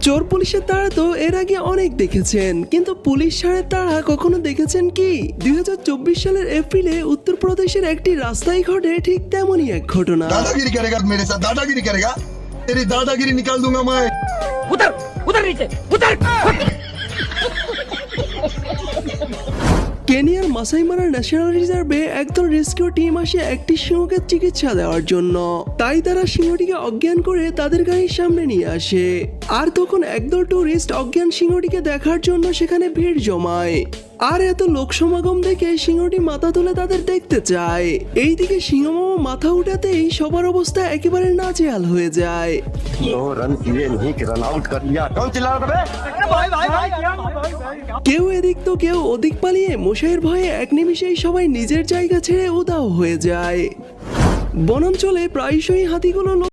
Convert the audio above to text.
চোর পুলিশের তাড়া তো এর আগে অনেক দেখেছেন, কিন্তু পুলিশ ছাড়ের তাড়া কখনো দেখেছেন কি? 2024 সালের এপ্রিলে উত্তরপ্রদেশের একটি রাস্তায় ঘটে ঠিক তেমনই এক ঘটনা। दादागिरी करेगा मेरे साथ, दादागिरी करेगा, तेरी दादागिरी निकाल दूंगा मैं। उतर उतर नीचे उतर। কেনিয়ার মাসাইমারা ন্যাশনাল রিজার্ভে একদল রেস্কিউ টিম আসে একটি সিংহকে চিকিৎসা দেওয়ার জন্য। তাই তারা সিংহটিকে অজ্ঞান করে তাদের গাড়ির সামনে নিয়ে আসে। আর তখন একদল টুরিস্ট অজ্ঞান সিংহটিকে দেখার জন্য সেখানে ভিড় জমায়। আর এত লোক সমাগম দেখে সিংহটি মাথা তুলে তাদের দেখতে চায়। এইদিকে সিংহমামা মাথা উঠাতেই সবার অবস্থা একেবারে নাজেহাল হয়ে যায়। रन किए नहीं कि रन आउट कर लिया। कौन चिल्ला रहा है? কেউ এদিক তো কেউ ওদিক পালিয়ে মশাইয়ের ভয়ে এক নিমিষেই সবাই নিজের জায়গা ছেড়ে উধাও হয়ে যায়। বনাঞ্চলে প্রায়শই হাতিগুলো